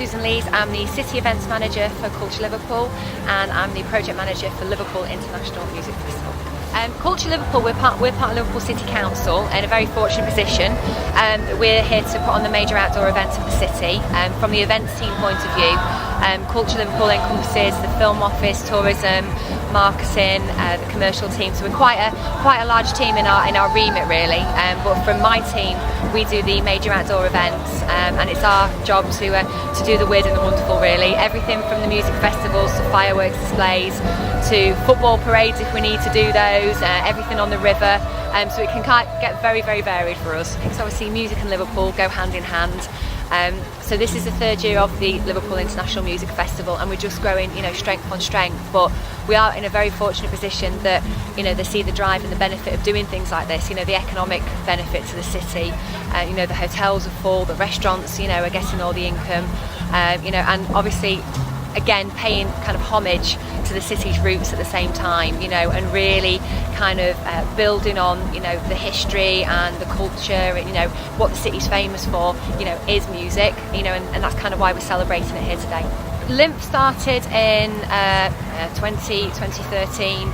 Susan Lees. I'm the City Events Manager for Culture Liverpool, and I'm the Project Manager for Liverpool International Music Festival. Culture Liverpool, we're part of Liverpool City Council in a very fortunate position. We're here to put on the major outdoor events of the city. From the events team point of view, Culture Liverpool encompasses the film office, tourism, marketing, the commercial team. So we're quite a large team in our remit really. But from my team, we do the major outdoor events, and it's our job to do the weird and the wonderful really. Everything from the music festivals to fireworks displays to football parades if we need to do those, everything on the river, so it can get very, very varied for us. Because obviously music and Liverpool go hand in hand. So this is the third year of the Liverpool International Music Festival, and we're just growing, strength on strength. But we are in a very fortunate position that, they see the drive and the benefit of doing things like this. The economic benefit to the city. The hotels are full, the restaurants, are getting all the income. And obviously, again, paying kind of homage to the city's roots at the same time, and really kind of building on, the history and the culture, what the city's famous for, is music, and that's kind of why we're celebrating it here today. LIMF started in 2013.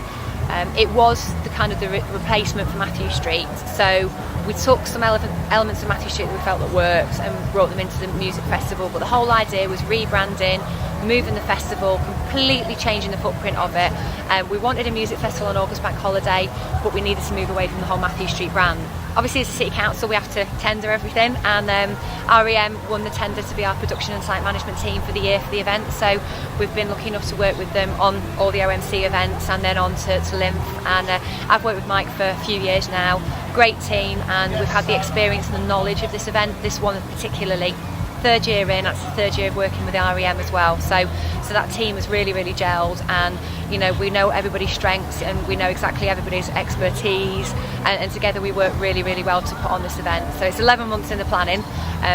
It was the replacement for Matthew Street, so we took some elements of Matthew Street that we felt that worked and brought them into the music festival, but the whole idea was rebranding, moving the festival, completely changing the footprint of it. We wanted a music festival on August Bank Holiday, but we needed to move away from the whole Matthew Street brand. Obviously as a City Council we have to tender everything, and REM won the tender to be our production and site management team for the year for the event, so we've been lucky enough to work with them on all the OMC events and then on to LIMF, and I've worked with Mike for a few years now. Great team, and we've had the experience and the knowledge of this event, this one particularly. Third year in, that's the third year of working with the REM as well, so that team has really gelled, and we know everybody's strengths and we know exactly everybody's expertise, and together we work really well to put on this event. So it's 11 months in the planning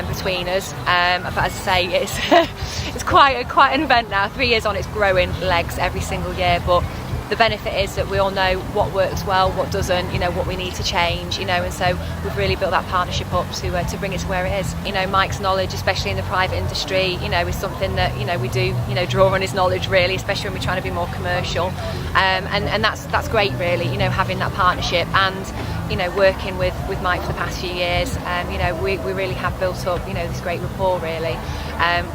between us, but as I say, it's quite an event now. 3 years on, it's growing legs every single year, but the benefit is that we all know what works well, what doesn't, what we need to change, and so we've really built that partnership up to bring it to where it is. Mike's knowledge, especially in the private industry, is something that, we do, draw on his knowledge really, especially when we're trying to be more commercial, and that's great really, having that partnership, and working with Mike for the past few years, we really have built up, this great rapport really.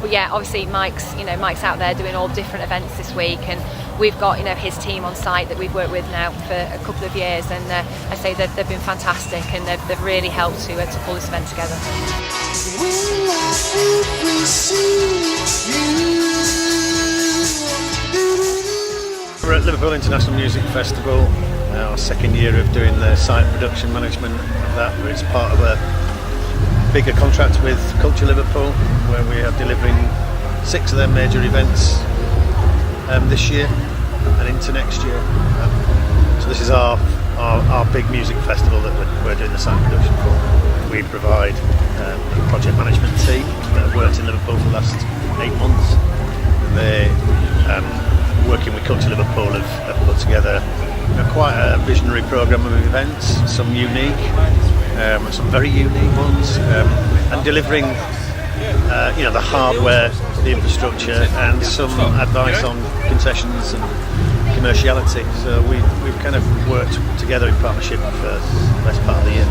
But yeah, obviously Mike's out there doing all different events this week, and we've got his team on site that we've worked with now for a couple of years, and I say that they've been fantastic, and they've really helped to pull this event together. We're at Liverpool International Music Festival, our second year of doing the site production management of that. It's part of a bigger contract with Culture Liverpool, where we are delivering 6 of their major events this year and into next year. So this is our big music festival that we're doing the site production for. We provide a project management team that have worked in Liverpool for the last 8 months. They, working with Culture Liverpool, have put together quite a visionary programme of events, some unique, some very unique ones, and delivering the hardware, the infrastructure, and some advice on concessions and commerciality. So we've kind of worked together in partnership for the best part of the year.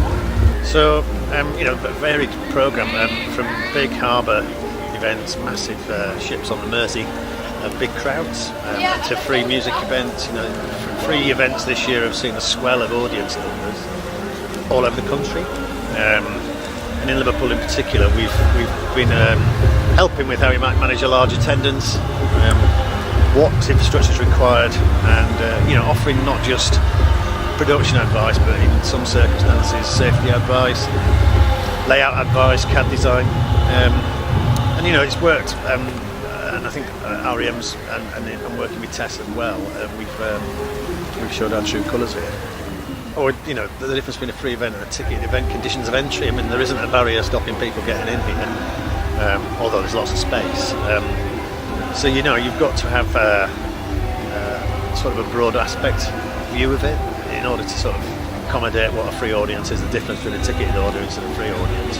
So a varied programme, from big harbour events, massive ships on the Mersey, big crowds, to free music events. Free events this year have seen a swell of audience numbers all over the country. And in Liverpool in particular, we've been helping with how we might manage a large attendance, what infrastructure is required, and offering not just production advice, but in some circumstances safety advice, layout advice, CAD design, and it's worked. And I think REM's and working with Tess as well, we've showed our true colours here. Or the difference between a free event and a ticket event, conditions of entry. There isn't a barrier stopping people getting in here, although there's lots of space. So you've got to have sort of a broad aspect view of it in order to sort of accommodate what a free audience is, the difference between a ticketed audience and a free audience.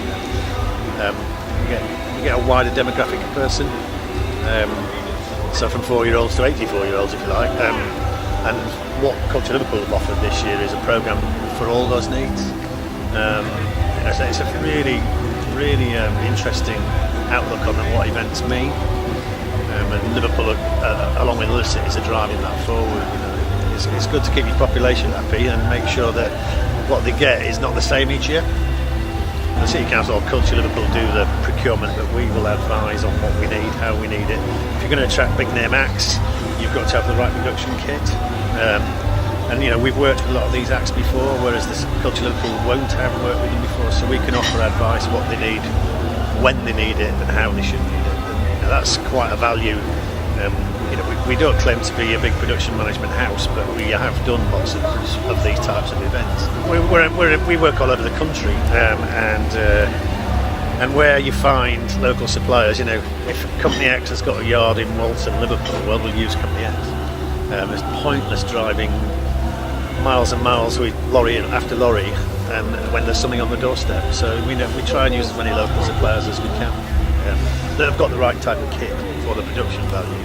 you get a wider demographic of person. So from 4-year-olds to 84-year-olds, if you like. And what Culture Liverpool have offered this year is a programme for all those needs. It's a really interesting outlook on what events mean. And Liverpool, along with other cities, are driving that forward. It's good to keep your population happy and make sure that what they get is not the same each year. The City Council or Culture Liverpool do the procurement, but we will advise on what we need, how we need it. If you're going to attract big name acts, you've got to have the right production kit. And we've worked with a lot of these acts before, whereas the Culture Liverpool won't have worked with them before, so we can offer advice what they need, when they need it, and how they should need it. And that's quite a value. We don't claim to be a big production management house, but we have done lots of these types of events. We work all over the country, and where you find local suppliers, if Company X has got a yard in Walton, Liverpool, well, we'll use Company X. It's pointless driving miles and miles with lorry after lorry, and when there's something on the doorstep. So we try and use as many local suppliers as we can that have got the right type of kit for the production values.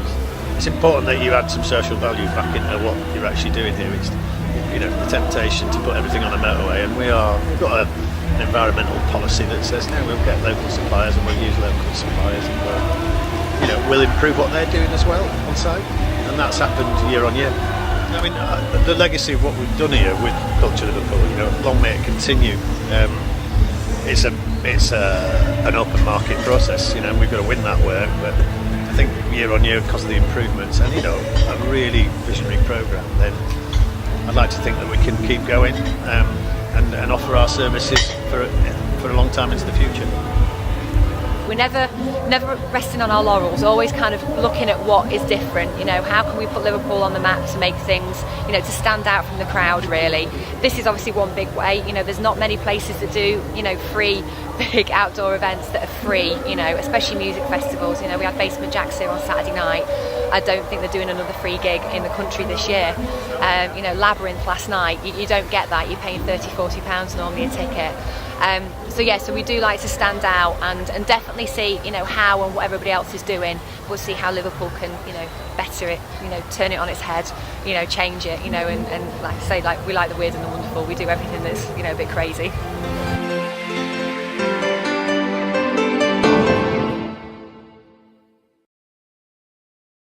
It's important that you add some social value back into what you're actually doing here. It's the temptation to put everything on a motorway, and we've got an environmental policy that says no, we'll get local suppliers and we'll use local suppliers, and we'll improve what they're doing as well on site, and that's happened year on year. I mean, the legacy of what we've done here with Culture Liverpool, long may it continue. It's an open market process, and we've got to win that work, but I think year on year, because of the improvements and a really visionary programme, then I'd like to think that we can keep going and offer our services for a long time into the future. We're never resting on our laurels, always kind of looking at what is different. How can we put Liverpool on the map to make things, to stand out from the crowd, really. This is obviously one big way. There's not many places that do, free big outdoor events that are free, especially music festivals. We had Basement Jacks here on Saturday night. I don't think they're doing another free gig in the country this year. Labyrinth last night, you don't get that. You're paying £30-40 normally a ticket. So we do like to stand out and definitely see, how and what everybody else is doing. We'll see how Liverpool can, better it, turn it on its head, change it, and like I say, we like the weird and the wonderful. We do everything that's, a bit crazy.